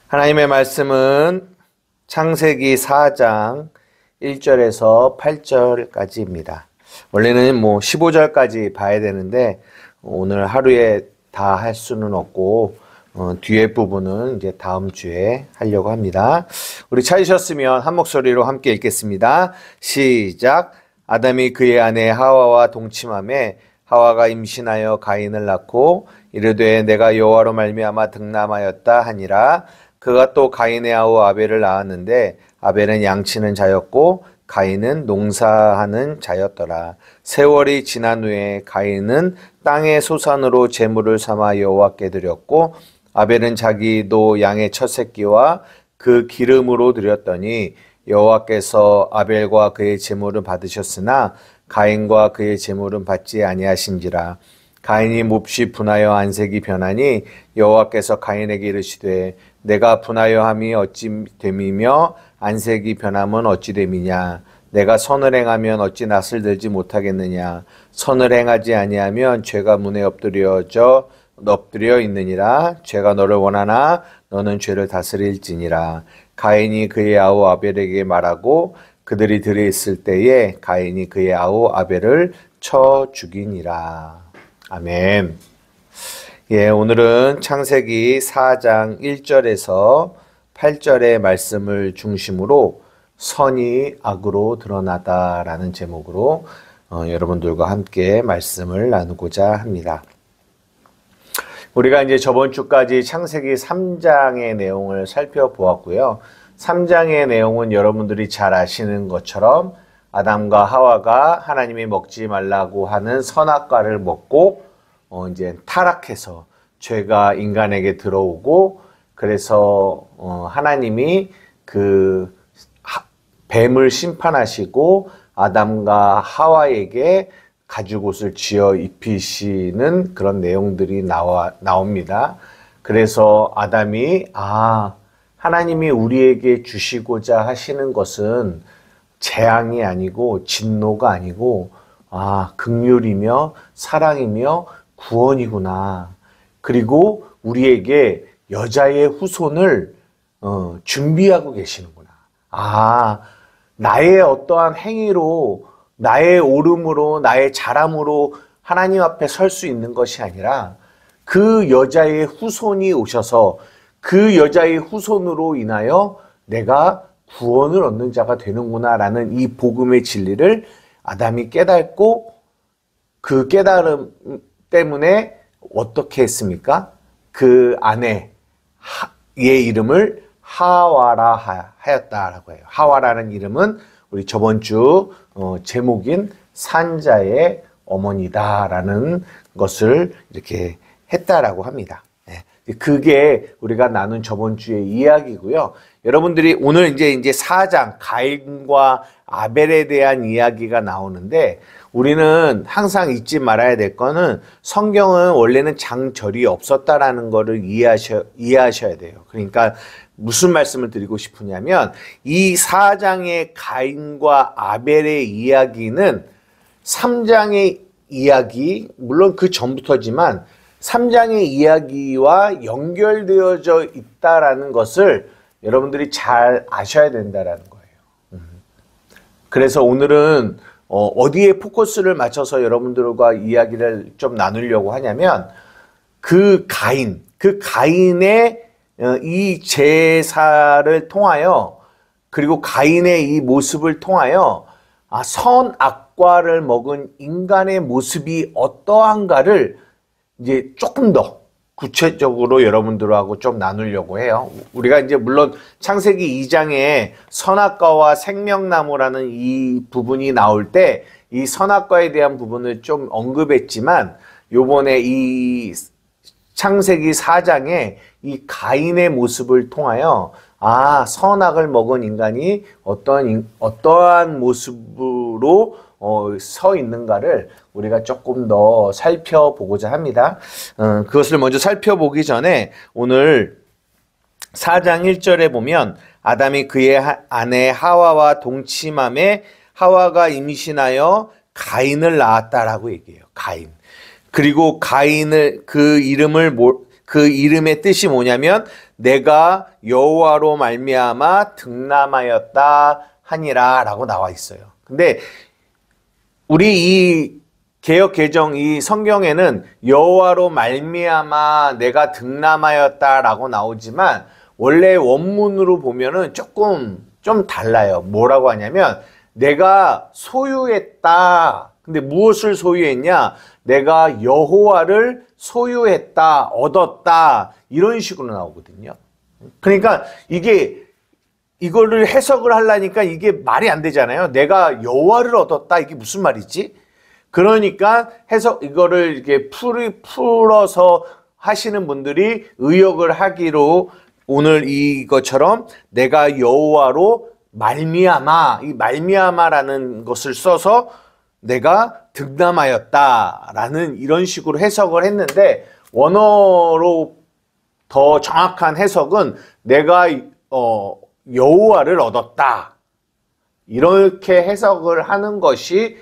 하나님의 말씀은 창세기 4장 1절에서 8절까지입니다. 원래는 15절까지 봐야 되는데 오늘 하루에 다 할 수는 없고 뒤에 부분은 이제 다음 주에 하려고 합니다. 우리 찾으셨으면 한 목소리로 함께 읽겠습니다. 시작. 아담이 그의 아내 하와와 동침하매 하와가 임신하여 가인을 낳고 이르되 내가 여호와로 말미암아 득남하였다 하니라. 그가 또 가인의 아우 아벨을 낳았는데 아벨은 양치는 자였고 가인은 농사하는 자였더라. 세월이 지난 후에 가인은 땅의 소산으로 제물을 삼아 여호와께 드렸고 아벨은 자기도 양의 첫 새끼와 그 기름으로 드렸더니 여호와께서 아벨과 그의 제물을 받으셨으나 가인과 그의 제물은 받지 아니하신지라. 가인이 몹시 분하여 안색이 변하니 여호와께서 가인에게 이르시되 내가 분하여함이 어찌 됨이며 안색이 변함은 어찌 됨이냐. 내가 선을 행하면 어찌 낯을 들지 못하겠느냐. 선을 행하지 아니하면 죄가 문에 엎드려 있느니라. 죄가 너를 원하나 너는 죄를 다스릴지니라. 가인이 그의 아우 아벨에게 말하고 그들이 들어있을 때에 가인이 그의 아우 아벨을 쳐 죽이니라. 아멘. 오늘은 창세기 4장 1절에서 8절의 말씀을 중심으로 선이 악으로 드러나다라는 제목으로 여러분들과 함께 말씀을 나누고자 합니다. 우리가 이제 저번 주까지 창세기 3장의 내용을 살펴보았고요. 3장의 내용은 여러분들이 잘 아시는 것처럼 아담과 하와가 하나님이 먹지 말라고 하는 선악과를 먹고 이제 타락해서 죄가 인간에게 들어오고 그래서 하나님이 그 뱀을 심판하시고 아담과 하와에게 가죽옷을 지어 입히시는 그런 내용들이 나옵니다. 그래서 아담이 하나님이 우리에게 주시고자 하시는 것은 재앙이 아니고 진노가 아니고 긍휼이며 사랑이며 구원이구나. 그리고 우리에게 여자의 후손을 준비하고 계시는구나. 나의 어떠한 행위로 나의 옳음으로 나의 잘함으로 하나님 앞에 설 수 있는 것이 아니라 그 여자의 후손이 오셔서 그 여자의 후손으로 인하여 내가 구원을 얻는 자가 되는구나 라는 이 복음의 진리를 아담이 깨닫고 그 깨달음 때문에 어떻게 했습니까? 그 아내의 이름을 하와라 하였다라고 해요. 하와라는 이름은 우리 저번 주 제목인 산자의 어머니다라는 것을 이렇게 했다라고 합니다. 그게 우리가 나눈 저번 주의 이야기고요. 여러분들이 오늘 이제 4장 가인과 아벨에 대한 이야기가 나오는데 우리는 항상 잊지 말아야 될 거는 성경은 원래는 장절이 없었다라는 거를 이해하셔야 돼요. 그러니까 무슨 말씀을 드리고 싶으냐면 이 4장의 가인과 아벨의 이야기는 3장의 이야기, 물론 그 전부터지만 3장의 이야기와 연결되어져 있다라는 것을 여러분들이 잘 아셔야 된다라는 거예요. 그래서 오늘은 어디에 포커스를 맞춰서 여러분들과 이야기를 좀 나누려고 하냐면 그 가인의 이 제사를 통하여 그리고 가인의 이 모습을 통하여 선악과를 먹은 인간의 모습이 어떠한가를 이제 조금 더 구체적으로 여러분들하고 좀 나누려고 해요. 우리가 이제 물론 창세기 2장에 선악과와 생명나무라는 이 부분이 나올 때 이 선악과에 대한 부분을 좀 언급했지만 요번에 이 창세기 4장에 이 가인의 모습을 통하여 선악을 먹은 인간이 어떠한 모습으로 서 있는가를 우리가 조금 더 살펴보고자 합니다. 그것을 먼저 살펴보기 전에 오늘 4장 1절에 보면 아담이 그의 아내 하와와 동침함에 하와가 임신하여 가인을 낳았다라고 얘기해요. 가인. 그리고 가인을 그 이름을 그 이름의 뜻이 뭐냐면 내가 여호와로 말미암아 득남하였다 하니라 라고 나와 있어요. 근데 우리 이 개역 개정 이 성경에는 여호와로 말미암아 내가 득남하였다 라고 나오지만 원래 원문으로 보면은 조금 좀 달라요. 뭐라고 하냐면 내가 소유했다. 근데 무엇을 소유했냐? 내가 여호와를 소유했다, 얻었다 이런 식으로 나오거든요. 그러니까 이거를 해석을 하려니까 이게 말이 안 되잖아요. 내가 여호와를 얻었다 이게 무슨 말이지? 그러니까 이거를 이렇게 풀어서 하시는 분들이 의역을 하기로 오늘 이것처럼 내가 여호와로 말미암아 이 말미암아라는 것을 써서 내가 득남하였다라는 이런 식으로 해석을 했는데 원어로 더 정확한 해석은 내가 여호와를 얻었다 이렇게 해석을 하는 것이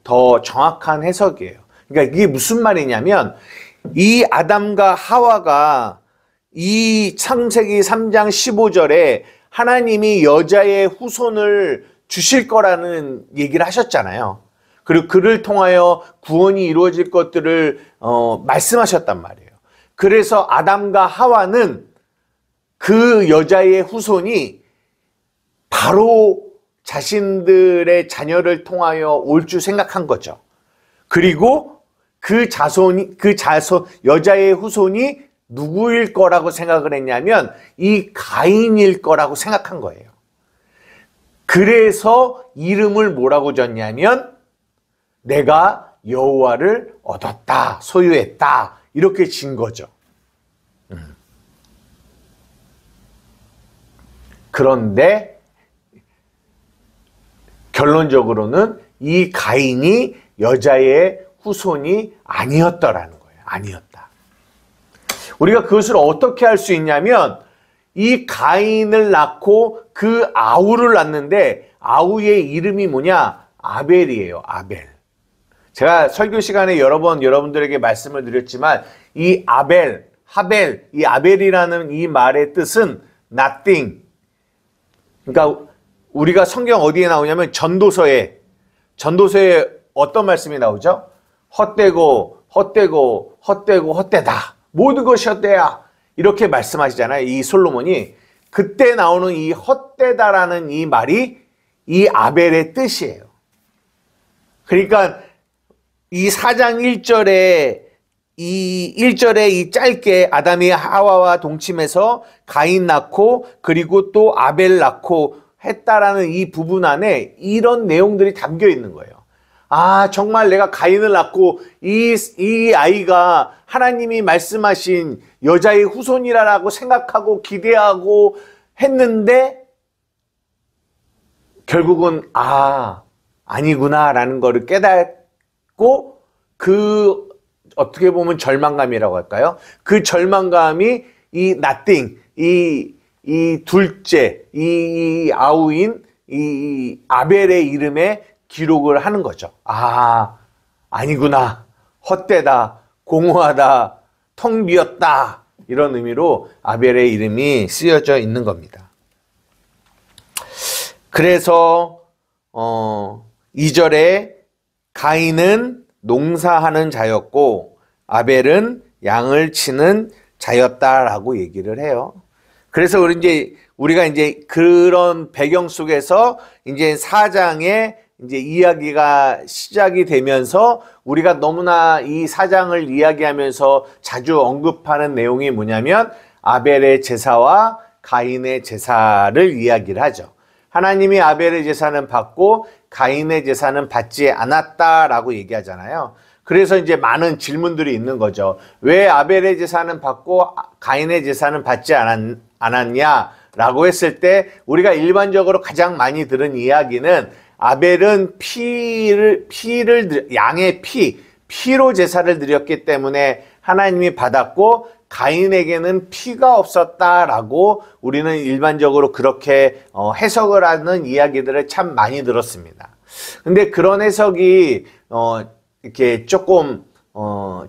더 정확한 해석이에요. 그러니까 이게 무슨 말이냐면 이 아담과 하와가 이 창세기 3장 15절에 하나님이 여자의 후손을 주실 거라는 얘기를 하셨잖아요. 그리고 그를 통하여 구원이 이루어질 것들을 말씀하셨단 말이에요. 그래서 아담과 하와는 그 여자의 후손이 바로 자신들의 자녀를 통하여 올 줄 생각한 거죠. 그리고 여자의 후손이 누구일 거라고 생각을 했냐면 이 가인일 거라고 생각한 거예요. 그래서 이름을 뭐라고 졌냐면 내가 여호와를 얻었다, 소유했다 이렇게 진 거죠. 그런데 결론적으로는 이 가인이 여자의 후손이 아니었더라는 거예요. 아니었다. 우리가 그것을 어떻게 할 수 있냐면 이 가인을 낳고 그 아우를 낳는데 아우의 이름이 뭐냐? 아벨이에요. 아벨. 제가 설교 시간에 여러 번 여러분들에게 말씀을 드렸지만 이 아벨, 하벨, 이 아벨이라는 이 말의 뜻은 nothing. 그러니까 우리가 성경 어디에 나오냐면 전도서에 어떤 말씀이 나오죠? 헛되고 헛되고 헛되고 헛되다. 모든 것이 헛되야. 이렇게 말씀하시잖아요. 이 솔로몬이. 그때 나오는 이 헛되다라는 이 말이 이 아벨의 뜻이에요. 그러니까 이 4장 1절에 이 짧게 아담이 하와와 동침해서 가인 낳고 그리고 또 아벨 낳고 했다라는 이 부분 안에 이런 내용들이 담겨 있는 거예요. 아, 정말 내가 가인을 낳고 이 아이가 하나님이 말씀하신 여자의 후손이라고 생각하고 기대하고 했는데 결국은 아니구나라는 거를 깨닫고 어떻게 보면 절망감이라고 할까요? 그 절망감이 이 nothing, 이 둘째, 이 아우인 이 아벨의 이름에 기록을 하는 거죠. 아니구나. 헛되다. 공허하다. 텅 비었다. 이런 의미로 아벨의 이름이 쓰여져 있는 겁니다. 그래서 2절에 가인은 농사하는 자였고 아벨은 양을 치는 자였다라고 얘기를 해요. 그래서 우리가 이제 그런 배경 속에서 이제 4장에 이제 이야기가 시작이 되면서 우리가 너무나 이 4장을 이야기하면서 자주 언급하는 내용이 뭐냐면 아벨의 제사와 가인의 제사를 이야기를 하죠. 하나님이 아벨의 제사는 받고 가인의 제사는 받지 않았다라고 얘기하잖아요. 그래서 이제 많은 질문들이 있는 거죠. 왜 아벨의 제사는 받고 가인의 제사는 받지 않았냐라고 했을 때 우리가 일반적으로 가장 많이 들은 이야기는 아벨은 양의 피로 제사를 드렸기 때문에 하나님이 받았고 가인에게는 피가 없었다라고 우리는 일반적으로 그렇게 해석을 하는 이야기들을 참 많이 들었습니다. 근데 그런 해석이 이렇게 조금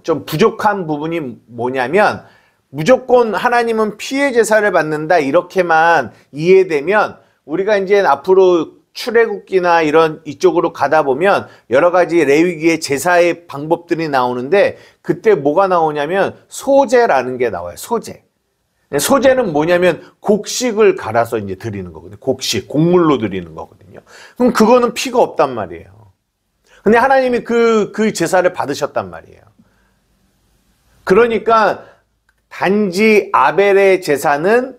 좀 부족한 부분이 뭐냐면 무조건 하나님은 피의 제사를 받는다 이렇게만 이해되면 우리가 이제 앞으로 출애굽기나 이런 이쪽으로 가다 보면 여러 가지 레위기의 제사의 방법들이 나오는데 그때 뭐가 나오냐면 소제라는 게 나와요. 소제. 소제는 뭐냐면 곡식을 갈아서 이제 드리는 거거든요. 곡식, 곡물로 드리는 거거든요. 그럼 그거는 피가 없단 말이에요. 근데 하나님이 그 제사를 받으셨단 말이에요. 그러니까 단지 아벨의 제사는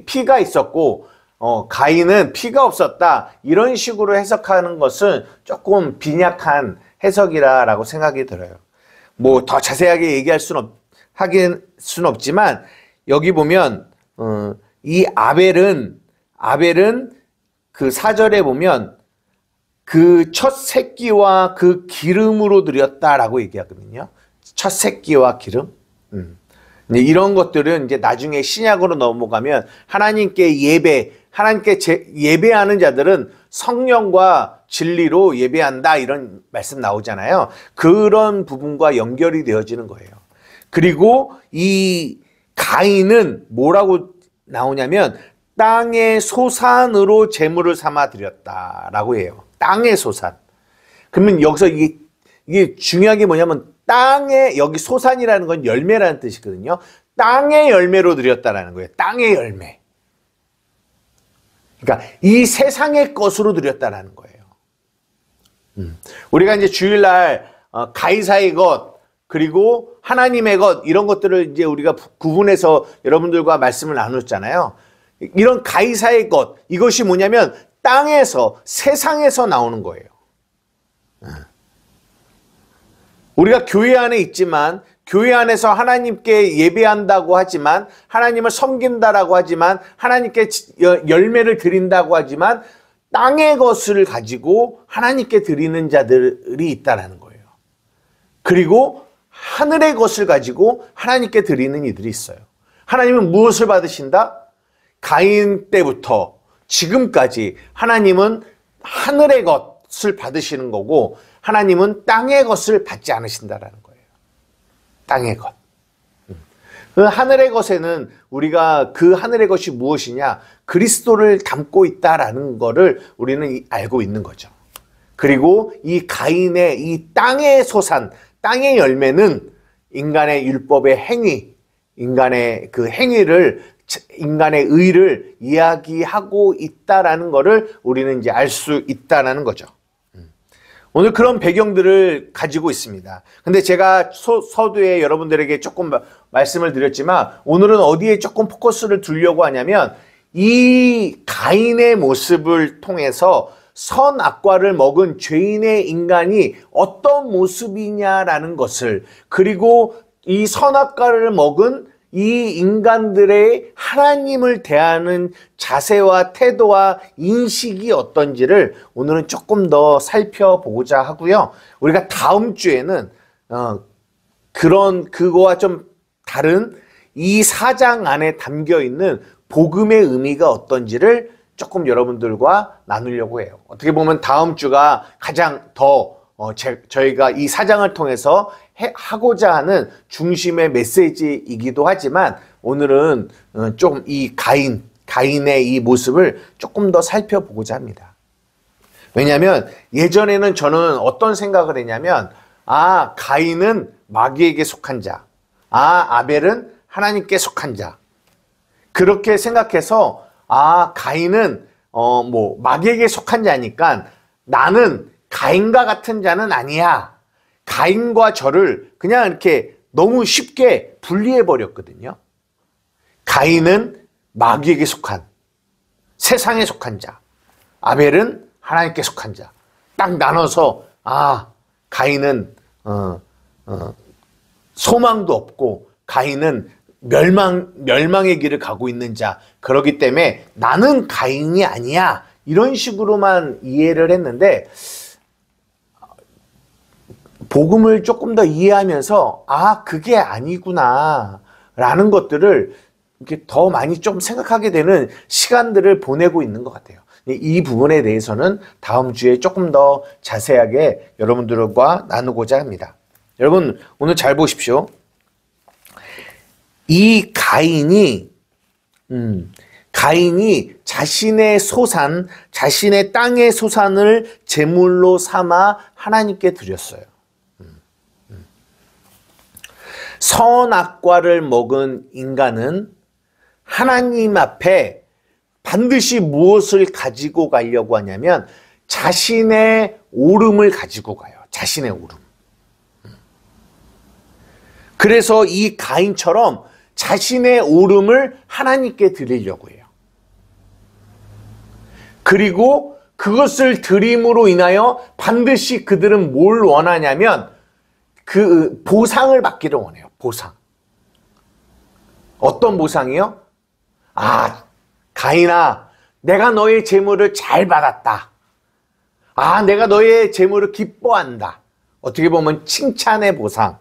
피가 있었고 가인은 피가 없었다 이런 식으로 해석하는 것은 조금 빈약한 해석이라고 생각이 들어요. 뭐 더 자세하게 얘기할 수는 없지만 여기 보면 이 아벨은 그 4절에 보면 그 첫 새끼와 그 기름으로 드렸다라고 얘기하거든요. 첫 새끼와 기름. 이런 것들은 이제 나중에 신약으로 넘어가면 하나님께 예배하는 자들은 성령과 진리로 예배한다 이런 말씀 나오잖아요. 그런 부분과 연결이 되어지는 거예요. 그리고 이 가인은 뭐라고 나오냐면 땅의 소산으로 제물을 삼아 드렸다라고 해요. 땅의 소산. 그러면 여기서 이게 중요한 게 뭐냐면 땅에 여기 소산이라는 건 열매라는 뜻이거든요. 땅의 열매로 드렸다라는 거예요. 땅의 열매. 그러니까 이 세상의 것으로 드렸다라는 거예요. 우리가 이제 주일날 가이사의 것 그리고 하나님의 것 이런 것들을 이제 우리가 구분해서 여러분들과 말씀을 나눴잖아요. 이런 가이사의 것 이것이 뭐냐면 땅에서 세상에서 나오는 거예요. 우리가 교회 안에 있지만 교회 안에서 하나님께 예배한다고 하지만 하나님을 섬긴다라고 하지만 하나님께 열매를 드린다고 하지만 땅의 것을 가지고 하나님께 드리는 자들이 있다라는 거예요. 그리고 하늘의 것을 가지고 하나님께 드리는 이들이 있어요. 하나님은 무엇을 받으신다? 가인 때부터 지금까지 하나님은 하늘의 것을 받으시는 거고 하나님은 땅의 것을 받지 않으신다라는 거예요. 땅의 것. 그 하늘의 것에는 우리가 그 하늘의 것이 무엇이냐? 그리스도를 담고 있다라는 거를 우리는 알고 있는 거죠. 그리고 이 가인의 이 땅의 소산, 땅의 열매는 인간의 율법의 행위, 인간의 그 행위를 인간의 의를 이야기하고 있다라는 것을 우리는 이제 알 수 있다라는 거죠. 오늘 그런 배경들을 가지고 있습니다. 근데 제가 서두에 여러분들에게 조금 말씀을 드렸지만 오늘은 어디에 조금 포커스를 두려고 하냐면 이 가인의 모습을 통해서 선악과를 먹은 죄인의 인간이 어떤 모습이냐라는 것을 그리고 이 선악과를 먹은 이 인간들의 하나님을 대하는 자세와 태도와 인식이 어떤지를 오늘은 조금 더 살펴보고자 하고요. 우리가 다음 주에는 그거와 좀 다른 이 4장 안에 담겨 있는 복음의 의미가 어떤지를 조금 여러분들과 나누려고 해요. 어떻게 보면 다음 주가 가장 더 저희가 이 4장을 통해서 하고자 하는 중심의 메시지이기도 하지만 오늘은 좀 이 가인의 이 모습을 조금 더 살펴보고자 합니다. 왜냐하면 예전에는 저는 어떤 생각을 했냐면 가인은 마귀에게 속한 자, 아벨은 하나님께 속한 자 그렇게 생각해서 가인은 마귀에게 속한 자니까 나는 가인과 같은 자는 아니야. 가인과 저를 그냥 이렇게 너무 쉽게 분리해 버렸거든요. 가인은 마귀에게 속한 세상에 속한 자, 아벨은 하나님께 속한 자. 딱 나눠서 가인은 소망도 없고 가인은 멸망의 길을 가고 있는 자. 그렇기 때문에 나는 가인이 아니야. 이런 식으로만 이해를 했는데 복음을 조금 더 이해하면서 그게 아니구나 라는 것들을 이렇게 더 많이 좀 생각하게 되는 시간들을 보내고 있는 것 같아요. 이 부분에 대해서는 다음 주에 조금 더 자세하게 여러분들과 나누고자 합니다. 여러분 오늘 잘 보십시오. 이 가인이 자신의 소산, 자신의 땅의 소산을 제물로 삼아 하나님께 드렸어요. 선악과를 먹은 인간은 하나님 앞에 반드시 무엇을 가지고 가려고 하냐면 자신의 오름을 가지고 가요. 자신의 오름. 그래서 이 가인처럼 자신의 오름을 하나님께 드리려고 해요. 그리고 그것을 드림으로 인하여 반드시 그들은 뭘 원하냐면 그 보상을 받기를 원해요. 보상. 어떤 보상이요? 아, 가인아, 내가 너의 재물을 잘 받았다. 아, 내가 너의 재물을 기뻐한다. 어떻게 보면 칭찬의 보상.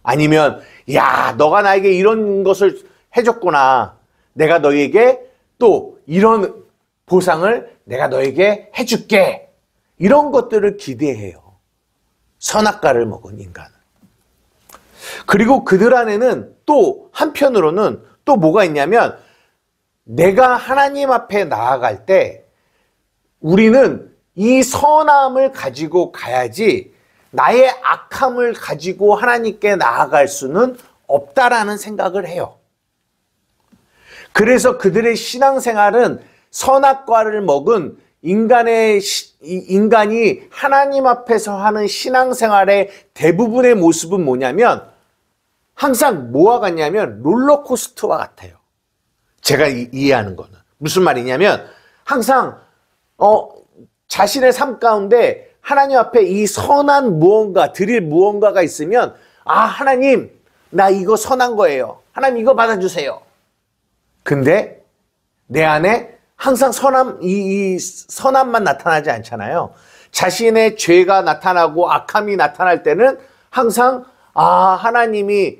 아니면 야, 너가 나에게 이런 것을 해줬구나. 내가 너에게 또 이런 보상을 내가 너에게 해줄게. 이런 것들을 기대해요. 선악과를 먹은 인간은. 그리고 그들 안에는 또 한편으로는 또 뭐가 있냐면 내가 하나님 앞에 나아갈 때 우리는 이 선함을 가지고 가야지 나의 악함을 가지고 하나님께 나아갈 수는 없다라는 생각을 해요. 그래서 그들의 신앙생활은 선악과를 먹은 인간이 하나님 앞에서 하는 신앙생활의 대부분의 모습은 뭐냐면 항상 뭐와 같냐면 롤러코스터와 같아요. 제가 이해하는 거는. 무슨 말이냐면 항상 자신의 삶 가운데 하나님 앞에 이 선한 무언가, 드릴 무언가가 있으면 아, 하나님, 나 이거 선한 거예요. 하나님 이거 받아주세요. 근데 내 안에 항상 이 선함만 나타나지 않잖아요. 자신의 죄가 나타나고 악함이 나타날 때는 항상 아, 하나님이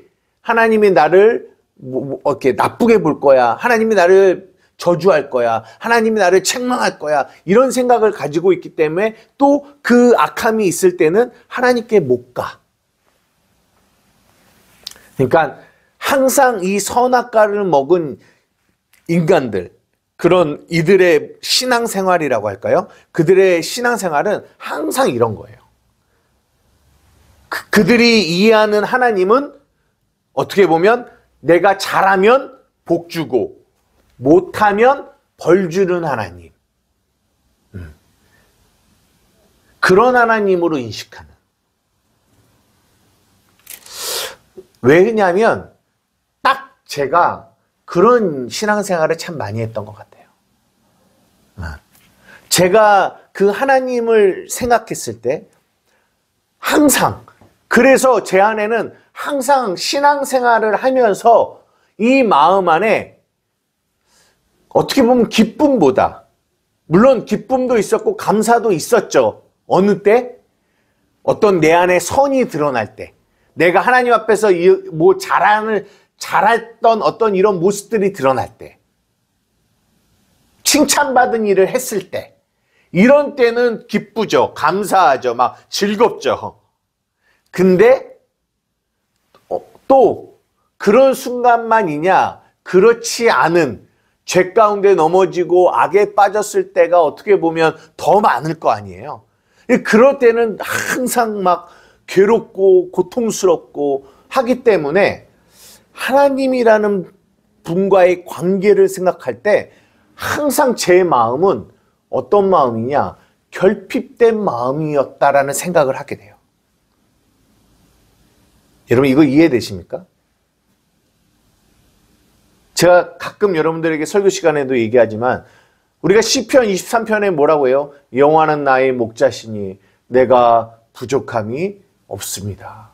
나를 이렇게 나쁘게 볼 거야. 하나님이 나를 저주할 거야. 하나님이 나를 책망할 거야. 이런 생각을 가지고 있기 때문에 또 그 악함이 있을 때는 하나님께 못 가. 그러니까 항상 이 선악과를 먹은 인간들, 그런 이들의 신앙생활이라고 할까요? 그들의 신앙생활은 항상 이런 거예요. 그들이 이해하는 하나님은 어떻게 보면 내가 잘하면 복 주고 못하면 벌 주는 하나님. 그런 하나님으로 인식하는. 왜냐하면 딱 제가 그런 신앙생활을 참 많이 했던 것 같아요. 제가 그 하나님을 생각했을 때 항상, 그래서 제 안에는 항상 신앙생활을 하면서 이 마음 안에 어떻게 보면 기쁨보다, 물론 기쁨도 있었고 감사도 있었죠. 어느 때? 어떤 내 안에 선이 드러날 때, 내가 하나님 앞에서 뭐 잘했던 어떤 이런 모습들이 드러날 때, 칭찬받은 일을 했을 때, 이런 때는 기쁘죠. 감사하죠. 막 즐겁죠. 근데 또 그런 순간만이냐? 그렇지 않은 죄 가운데 넘어지고 악에 빠졌을 때가 어떻게 보면 더 많을 거 아니에요. 그럴 때는 항상 막 괴롭고 고통스럽고 하기 때문에 하나님이라는 분과의 관계를 생각할 때 항상 제 마음은 어떤 마음이냐? 결핍된 마음이었다라는 생각을 하게 돼요. 여러분 이거 이해되십니까? 제가 가끔 여러분들에게 설교 시간에도 얘기하지만 우리가 시편 23편에 뭐라고 해요? 여호와는 나의 목자시니 내가 부족함이 없습니다.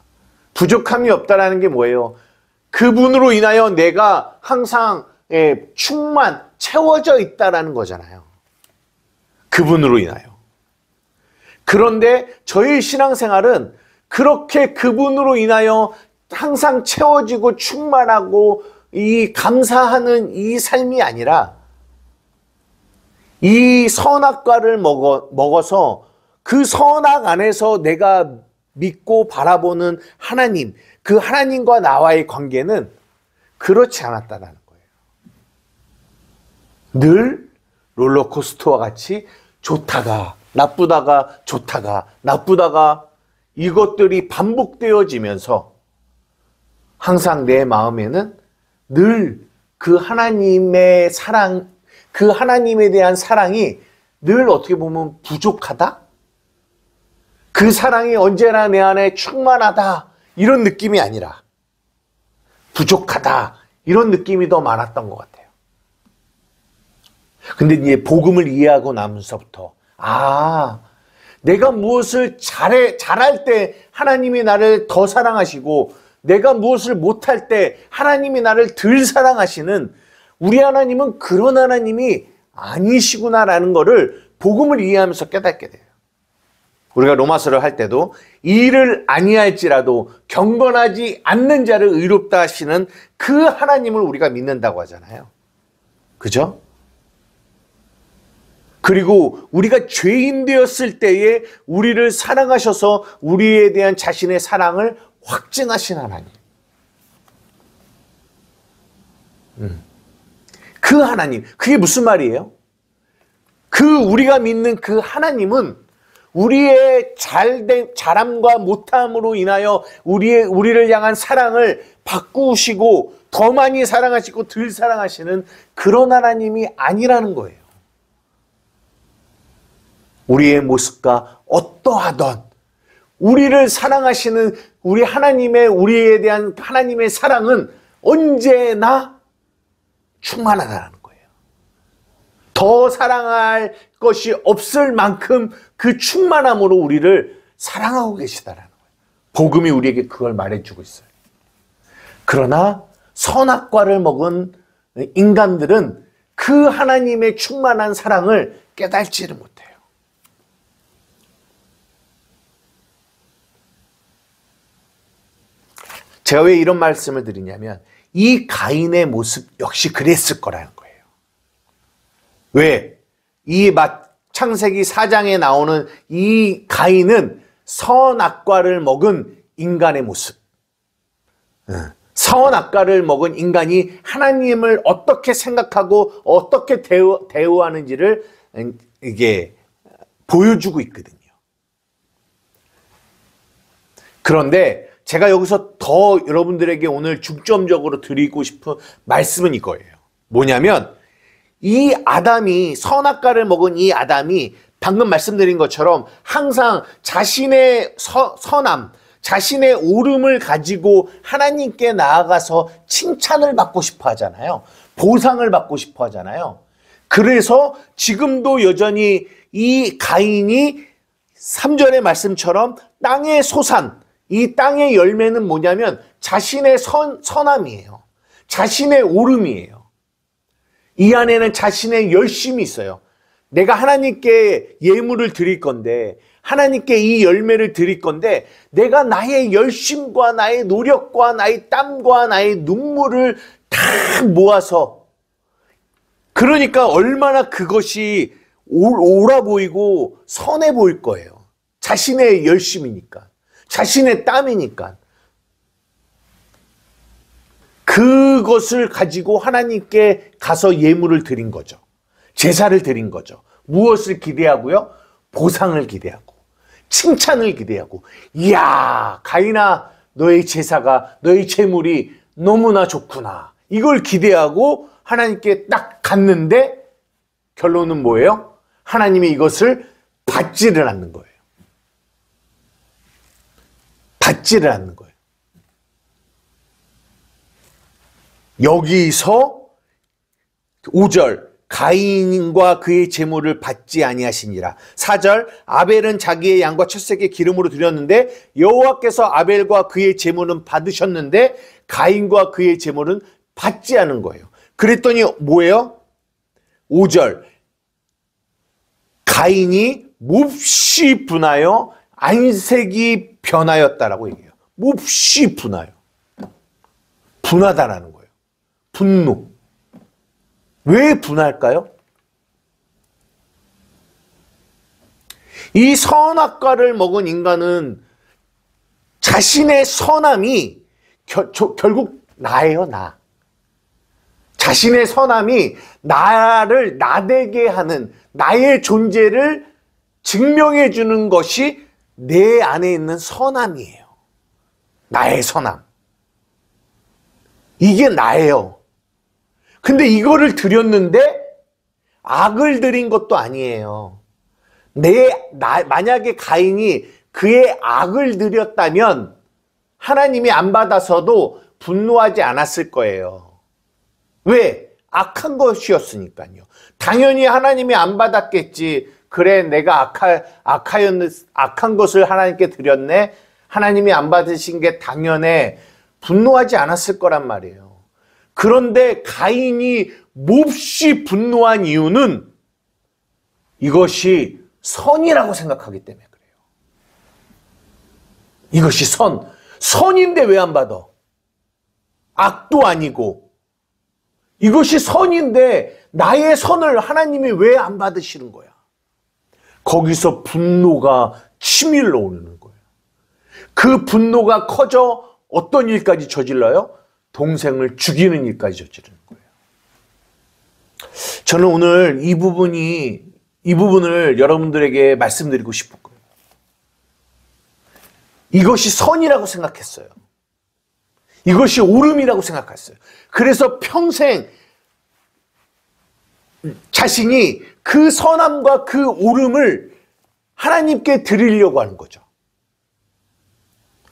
부족함이 없다라는 게 뭐예요? 그분으로 인하여 내가 항상 채워져 있다라는 거잖아요. 그분으로 인하여. 그런데 저희 신앙생활은 그렇게 그분으로 인하여 항상 채워지고 충만하고 이 감사하는 이 삶이 아니라 이 선악과를 먹어서 그 선악 안에서 내가 믿고 바라보는 하나님, 그 하나님과 나와의 관계는 그렇지 않았다라는 거예요. 늘 롤러코스터와 같이 좋다가 나쁘다가 좋다가 나쁘다가 이것들이 반복되어지면서 항상 내 마음에는 늘 그 하나님의 사랑, 그 하나님에 대한 사랑이 늘 어떻게 보면 부족하다? 그 사랑이 언제나 내 안에 충만하다 이런 느낌이 아니라 부족하다 이런 느낌이 더 많았던 것 같아요. 근데 이제 복음을 이해하고 나면서부터 내가 무엇을 잘할 때 하나님이 나를 더 사랑하시고 내가 무엇을 못할 때 하나님이 나를 덜 사랑하시는 우리 하나님은 그런 하나님이 아니시구나라는 것을 복음을 이해하면서 깨닫게 돼요. 우리가 로마서를 할 때도 일을 아니할지라도 경건하지 않는 자를 의롭다 하시는 그 하나님을 우리가 믿는다고 하잖아요. 그죠? 그리고 우리가 죄인 되었을 때에 우리를 사랑하셔서 우리에 대한 자신의 사랑을 확증하신 하나님. 그 하나님, 그게 무슨 말이에요? 우리가 믿는 그 하나님은 우리의 잘함과 못함으로 인하여 우리를 향한 사랑을 바꾸시고 더 많이 사랑하시고 덜 사랑하시는 그런 하나님이 아니라는 거예요. 우리의 모습과 어떠하던 우리를 사랑하시는 우리에 대한 하나님의 사랑은 언제나 충만하다는 거예요. 더 사랑할 것이 없을 만큼 그 충만함으로 우리를 사랑하고 계시다라는 거예요. 복음이 우리에게 그걸 말해주고 있어요. 그러나 선악과를 먹은 인간들은 그 하나님의 충만한 사랑을 깨달지를 못해요. 제가 왜 이런 말씀을 드리냐면 이 가인의 모습 역시 그랬을 거라는 거예요. 왜? 이 창세기 4장에 나오는 이 가인은 선악과를 먹은 인간의 모습. 선악과를 먹은 인간이 하나님을 어떻게 생각하고 어떻게 대우하는지를 이게 보여주고 있거든요. 그런데 제가 여기서 더 여러분들에게 오늘 중점적으로 드리고 싶은 말씀은 이거예요. 뭐냐면 이 아담이 선악과를 먹은 이 아담이 방금 말씀드린 것처럼 항상 자신의 선함, 자신의 옳음을 가지고 하나님께 나아가서 칭찬을 받고 싶어 하잖아요. 보상을 받고 싶어 하잖아요. 그래서 지금도 여전히 이 가인이 3절의 말씀처럼 땅의 소산, 이 땅의 열매는 뭐냐면 자신의 선함이에요. 자신의 옳음이에요. 이 안에는 자신의 열심이 있어요. 내가 하나님께 예물을 드릴 건데 하나님께 이 열매를 드릴 건데 내가 나의 열심과 나의 노력과 나의 땀과 나의 눈물을 다 모아서 그러니까 얼마나 그것이 옳아 보이고 선해 보일 거예요. 자신의 열심이니까. 자신의 땀이니까. 그것을 가지고 하나님께 가서 예물을 드린 거죠. 제사를 드린 거죠. 무엇을 기대하고요? 보상을 기대하고 칭찬을 기대하고 이야 가인아 너의 제사가 너의 제물이 너무나 좋구나. 이걸 기대하고 하나님께 딱 갔는데 결론은 뭐예요? 하나님이 이것을 받지를 않는 거예요. 받지를 않는 거예요. 여기서 5절 가인과 그의 제물을 받지 아니하시니라. 4절 아벨은 자기의 양과 첫새끼 기름으로 드렸는데 여호와께서 아벨과 그의 제물은 받으셨는데 가인과 그의 제물은 받지 않은 거예요. 그랬더니 뭐예요? 5절 가인이 몹시 분하여 안색이 변하였다라고 얘기해요. 몹시 분하여. 분하다라는 거예요. 분노. 왜 분할까요? 이 선악과를 먹은 인간은 자신의 선함이 결국 나예요, 나. 자신의 선함이 나를 나되게 하는 나의 존재를 증명해 주는 것이 내 안에 있는 선함이에요. 나의 선함. 이게 나예요. 근데 이거를 드렸는데 악을 드린 것도 아니에요. 만약에 가인이 그의 악을 드렸다면 하나님이 안 받아서도 분노하지 않았을 거예요. 왜? 악한 것이었으니까요. 당연히 하나님이 안 받았겠지. 그래, 내가 악한 것을 하나님께 드렸네. 하나님이 안 받으신 게 당연해. 분노하지 않았을 거란 말이에요. 그런데 가인이 몹시 분노한 이유는 이것이 선이라고 생각하기 때문에 그래요. 이것이 선인데 왜 안 받아? 악도 아니고. 이것이 선인데 나의 선을 하나님이 왜 안 받으시는 거야? 거기서 분노가 치밀러 오르는 거예요. 그 분노가 커져 어떤 일까지 저질러요? 동생을 죽이는 일까지 저지르는 거예요. 저는 오늘 이 부분을 여러분들에게 말씀드리고 싶은 거예요. 이것이 선이라고 생각했어요. 이것이 옳음이라고 생각했어요. 그래서 평생 자신이 그 선함과 그 옳음을 하나님께 드리려고 하는 거죠.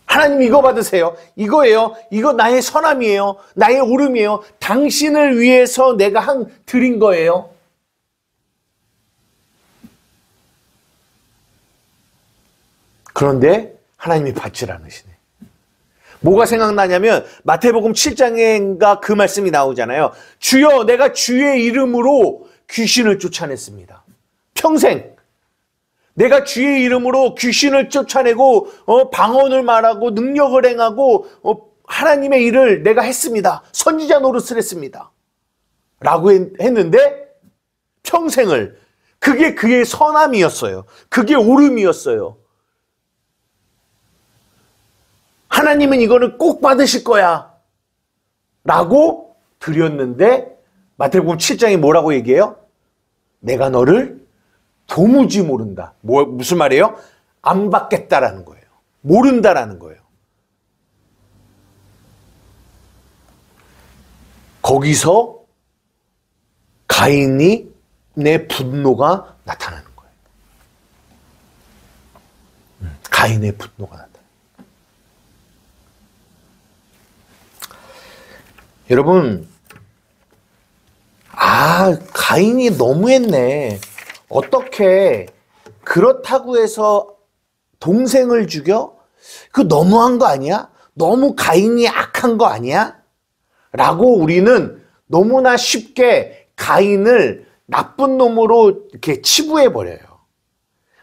하나님 이거 받으세요. 이거예요. 이거 나의 선함이에요. 나의 옳음이에요. 당신을 위해서 내가 드린 거예요. 그런데 하나님이 받질 않으시네. 뭐가 생각나냐면 마태복음 7장인가 그 말씀이 나오잖아요. 주여, 내가 주의 이름으로 귀신을 쫓아냈습니다. 평생 내가 주의 이름으로 귀신을 쫓아내고 방언을 말하고 능력을 행하고 하나님의 일을 내가 했습니다. 선지자 노릇을 했습니다. 라고 했는데 평생을 그게 그의 선함이었어요. 그게 옳음이었어요. 하나님은 이거는 꼭 받으실 거야 라고 드렸는데 마태복음 7장이 뭐라고 얘기해요? 내가 너를 도무지 모른다. 무슨 말이에요? 안 받겠다라는 거예요. 모른다라는 거예요. 거기서 가인이 내 분노가 나타나는 거예요. 가인의 분노가 나타나요. 여러분, 가인이 너무했네. 어떻게 그렇다고 해서 동생을 죽여? 그거 너무한 거 아니야? 너무 가인이 악한 거 아니야? 라고 우리는 너무나 쉽게 가인을 나쁜 놈으로 이렇게 치부해버려요.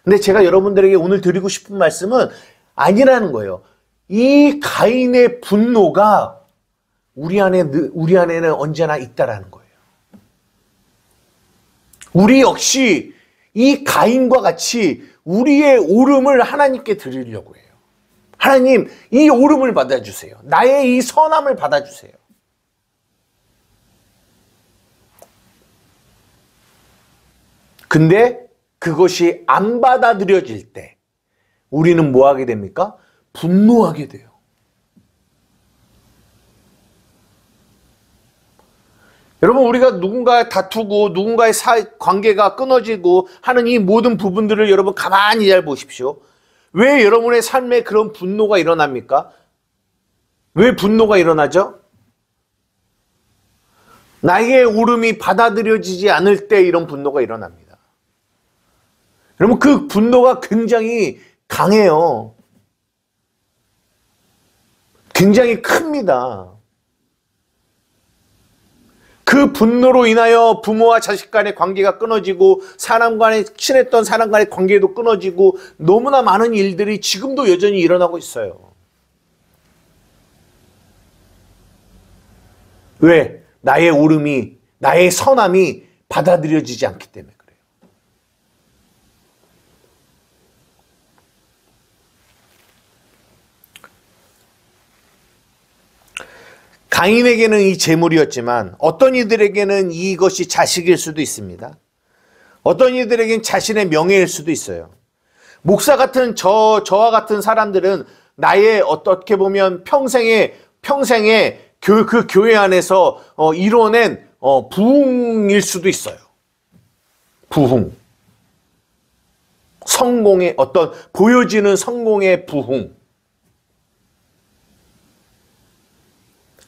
근데 제가 여러분들에게 오늘 드리고 싶은 말씀은 아니라는 거예요. 이 가인의 분노가 우리 안에는 언제나 있다라는 거예요. 우리 역시 이 가인과 같이 우리의 옳음을 하나님께 드리려고 해요. 하나님, 이 옳음을 받아주세요. 나의 이 선함을 받아주세요. 근데 그것이 안 받아들여질 때 우리는 뭐 하게 됩니까? 분노하게 돼요. 여러분, 우리가 누군가 다투고 누군가의 관계가 끊어지고 하는 이 모든 부분들을 여러분 가만히 잘 보십시오. 왜 여러분의 삶에 그런 분노가 일어납니까? 왜 분노가 일어나죠? 나의 옳음이 받아들여지지 않을 때 이런 분노가 일어납니다. 여러분, 그 분노가 굉장히 강해요. 굉장히 큽니다. 그 분노로 인하여 부모와 자식 간의 관계가 끊어지고 친했던 사람 간의 관계도 끊어지고 너무나 많은 일들이 지금도 여전히 일어나고 있어요. 왜? 나의 옳음이, 나의 선함이 받아들여지지 않기 때문에 그래요. 가인에게는 이 재물이었지만 어떤 이들에게는 이것이 자식일 수도 있습니다. 어떤 이들에게는 자신의 명예일 수도 있어요. 목사 같은 저와 같은 사람들은 나의 어떻게 보면 평생에 그 교회 안에서 이뤄낸 부흥일 수도 있어요. 부흥. 성공의 어떤 보여지는 성공의 부흥.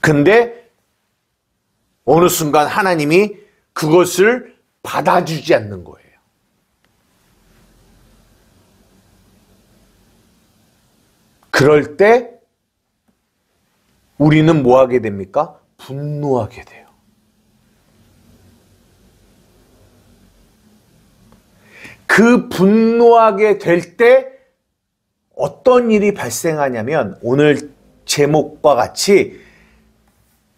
근데 어느 순간 하나님이 그것을 받아주지 않는 거예요. 그럴 때 우리는 뭐 하게 됩니까? 분노하게 돼요. 그 분노하게 될 때 어떤 일이 발생하냐면 오늘 제목과 같이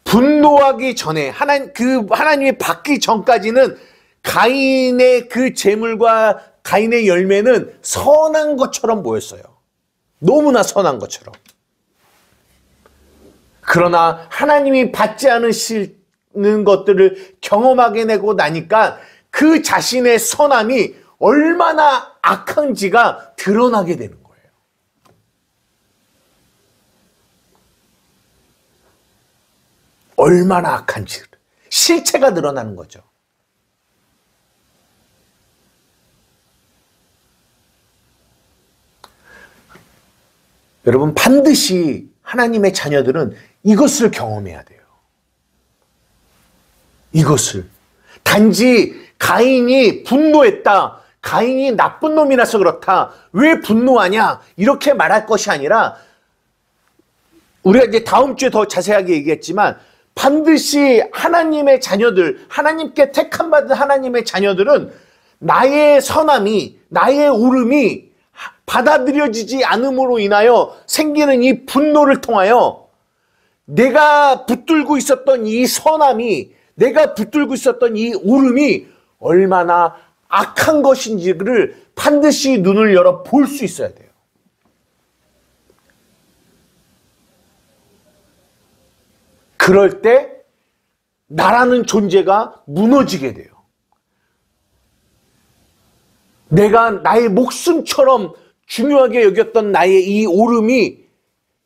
분노하기 전에 하나님이 받기 전까지는 가인의 그 재물과 가인의 열매는 선한 것처럼 보였어요. 너무나 선한 것처럼. 그러나 하나님이 받지 않으시는 것들을 경험하게 되고 나니까 그 자신의 선함이 얼마나 악한지가 드러나게 되는 거예요. 얼마나 악한지 실체가 드러나는 거죠. 여러분 반드시 하나님의 자녀들은 이것을 경험해야 돼요. 이것을. 단지 가인이 분노했다. 가인이 나쁜 놈이라서 그렇다. 왜 분노하냐? 이렇게 말할 것이 아니라 우리가 이제 다음 주에 더 자세하게 얘기했지만 반드시 하나님의 자녀들, 하나님께 택함받은 하나님의 자녀들은 나의 선함이, 나의 울음이 받아들여지지 않음으로 인하여 생기는 이 분노를 통하여 내가 붙들고 있었던 이 선함이, 내가 붙들고 있었던 이 울음이 얼마나 악한 것인지를 반드시 눈을 열어 볼 수 있어야 돼요. 그럴 때 나라는 존재가 무너지게 돼요. 내가 나의 목숨처럼 중요하게 여겼던 나의 이 오름이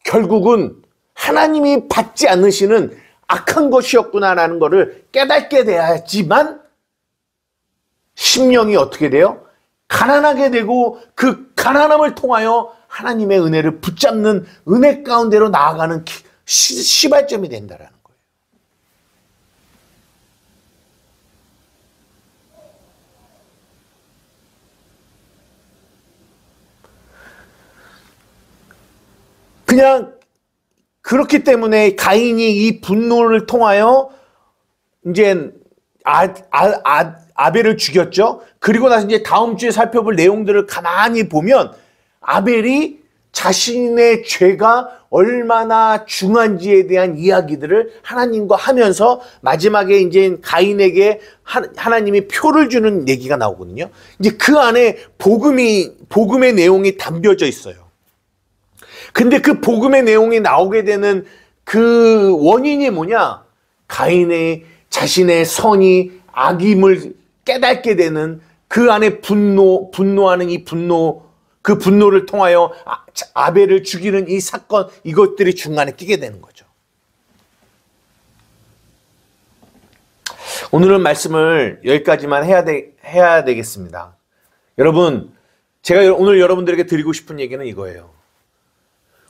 결국은 하나님이 받지 않으시는 악한 것이었구나라는 것을 깨닫게 돼야지만 심령이 어떻게 돼요? 가난하게 되고 그 가난함을 통하여 하나님의 은혜를 붙잡는 은혜 가운데로 나아가는 시발점이 된다라는 거예요. 그냥 그렇기 때문에 가인이 이 분노를 통하여 이제 아벨을 죽였죠. 그리고 나서 이제 다음 주에 살펴볼 내용들을 가만히 보면 아벨이 자신의 죄가 얼마나 중한지에 대한 이야기들을 하나님과 하면서 마지막에 이제 가인에게 하나님이 표를 주는 얘기가 나오거든요. 이제 그 안에 복음의 내용이 담겨져 있어요. 근데 그 복음의 내용이 나오게 되는 그 원인이 뭐냐? 가인의 자신의 선이 악임을 깨닫게 되는 그 안에 분노하는 이 분노, 그 분노를 통하여 아벨을 죽이는 이 사건, 이것들이 중간에 끼게 되는 거죠. 오늘은 말씀을 여기까지만 해야 되겠습니다. 여러분, 제가 오늘 여러분들에게 드리고 싶은 얘기는 이거예요.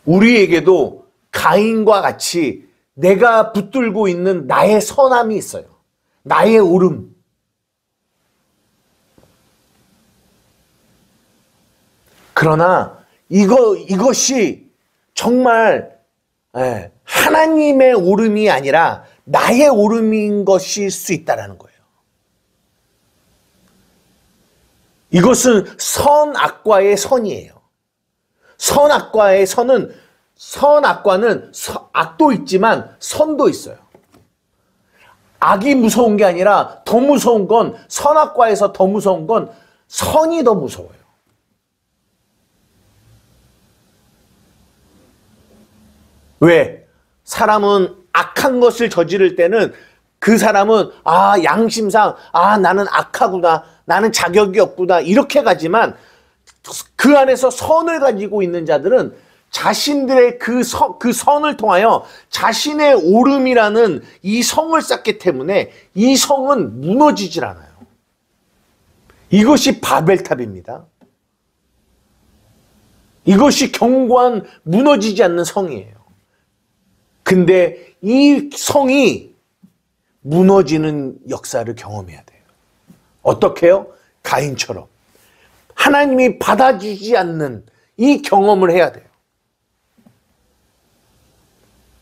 우리에게도 가인과 같이 내가 붙들고 있는 나의 선함이 있어요. 나의 오름. 그러나 이것이 정말 하나님의 오름이 아니라 나의 오름인 것일 수 있다는 거예요. 이것은 선악과의 선이에요. 선악과의 선악과는 악도 있지만 선도 있어요. 악이 무서운 게 아니라 더 무서운 건 선악과에서 더 무서운 건 선이 더 무서워요. 왜? 사람은 악한 것을 저지를 때는 그 사람은 양심상 나는 악하구나, 나는 자격이 없구나 이렇게 가지만, 그 안에서 선을 가지고 있는 자들은 자신들의 그 선을 통하여 자신의 옳음이라는 이 성을 쌓기 때문에 이 성은 무너지질 않아요. 이것이 바벨탑입니다. 이것이 견고한 무너지지 않는 성이에요. 근데 이 성이 무너지는 역사를 경험해야 돼요. 어떻게 해요? 가인처럼. 하나님이 받아주지 않는 이 경험을 해야 돼요.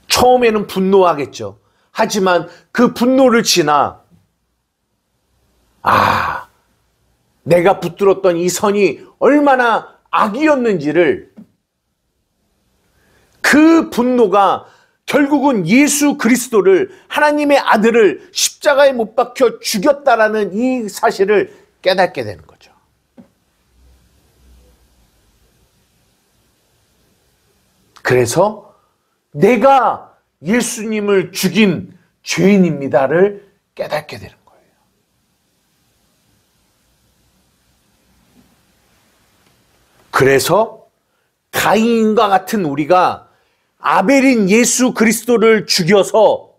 처음에는 분노하겠죠. 하지만 그 분노를 지나 내가 붙들었던 이 선이 얼마나 악이었는지를, 그 분노가 결국은 예수 그리스도를, 하나님의 아들을 십자가에 못 박혀 죽였다라는 이 사실을 깨닫게 되는 거죠. 그래서 내가 예수님을 죽인 죄인입니다를 깨닫게 되는 거예요. 그래서 가인과 같은 우리가 아벨인 예수 그리스도를 죽여서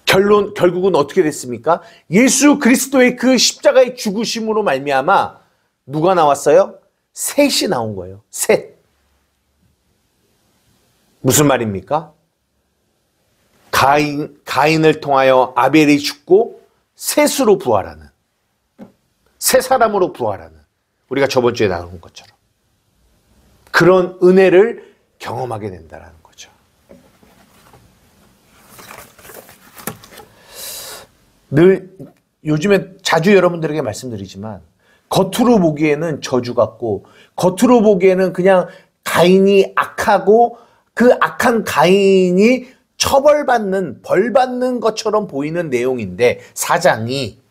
결국은 어떻게 됐습니까? 예수 그리스도의 그 십자가의 죽으심으로 말미암아 누가 나왔어요? 셋이 나온 거예요. 셋. 무슨 말입니까? 가인을 통하여 아벨이 죽고 셋으로 부활하는, 세 사람으로 부활하는, 우리가 저번 주에 나눈 것처럼 그런 은혜를 경험하게 된다는 거죠. 늘 요즘에 자주 여러분들에게 말씀드리지만, 겉으로 보기에는 저주 같고, 겉으로 보기에는 그냥 가인이 악하고 그 악한 가인이 처벌받는, 벌받는 것처럼 보이는 내용인데, 사장이.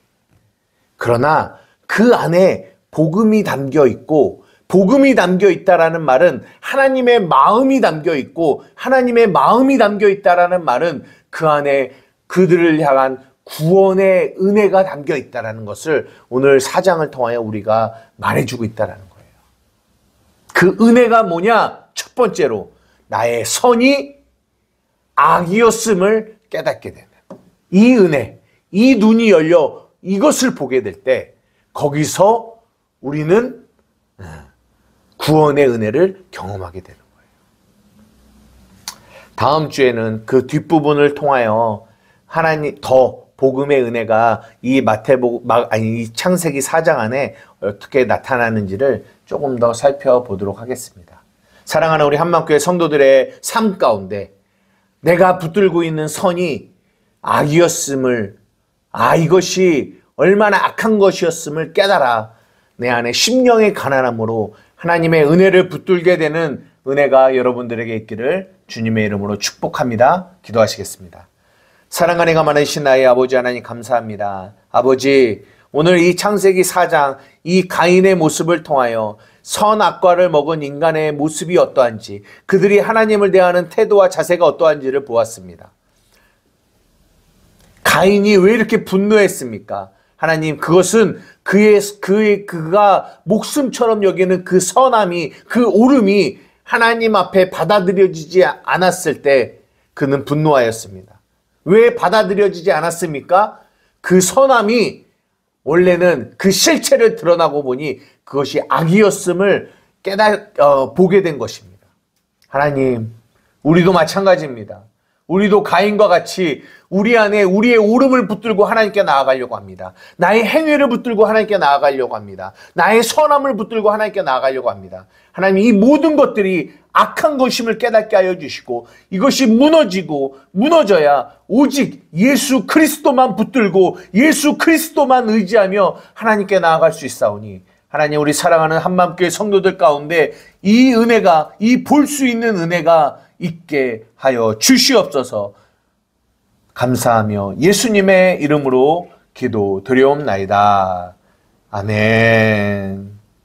그러나 그 안에 복음이 담겨 있고, 복음이 담겨 있다라는 말은 하나님의 마음이 담겨 있고, 하나님의 마음이 담겨 있다라는 말은 그 안에 그들을 향한 구원의 은혜가 담겨 있다라는 것을 오늘 4장을 통하여 우리가 말해주고 있다라는 거예요. 그 은혜가 뭐냐? 첫 번째로 나의 선이 악이었음을 깨닫게 되는 이 은혜, 이 눈이 열려 이것을 보게 될 때 거기서 우리는 구원의 은혜를 경험하게 되는 거예요. 다음 주에는 그 뒷부분을 통하여 하나님 더 복음의 은혜가 이 이 창세기 4장 안에 어떻게 나타나는지를 조금 더 살펴보도록 하겠습니다. 사랑하는 우리 한만교회 성도들의 삶 가운데 내가 붙들고 있는 선이 악이었음을, 이것이 얼마나 악한 것이었음을 깨달아 내 안에 심령의 가난함으로 하나님의 은혜를 붙들게 되는 은혜가 여러분들에게 있기를 주님의 이름으로 축복합니다. 기도하시겠습니다. 사랑과 은혜가 많으신 나의 아버지 하나님 감사합니다. 아버지, 오늘 이 창세기 4장 이 가인의 모습을 통하여 선악과를 먹은 인간의 모습이 어떠한지, 그들이 하나님을 대하는 태도와 자세가 어떠한지를 보았습니다. 가인이 왜 이렇게 분노했습니까? 하나님, 그것은 그가 목숨처럼 여기는 그 선함이, 그 옳음이 하나님 앞에 받아들여지지 않았을 때 그는 분노하였습니다. 왜 받아들여지지 않았습니까? 그 선함이 원래는 그 실체를 드러나고 보니 그것이 악이었음을 보게 된 것입니다. 하나님, 우리도 마찬가지입니다. 우리도 가인과 같이 우리 안에 우리의 옳음을 붙들고 하나님께 나아가려고 합니다. 나의 행위를 붙들고 하나님께 나아가려고 합니다. 나의 선함을 붙들고 하나님께 나아가려고 합니다. 하나님, 이 모든 것들이 악한 것임을 깨닫게 하여 주시고, 이것이 무너져야 오직 예수 그리스도만 붙들고 예수 그리스도만 의지하며 하나님께 나아갈 수 있사오니, 하나님, 우리 사랑하는 한마음교회 성도들 가운데 이 은혜가, 이 볼 수 있는 은혜가 있게 하여 주시옵소서. 감사하며 예수님의 이름으로 기도드려옵나이다. 아멘.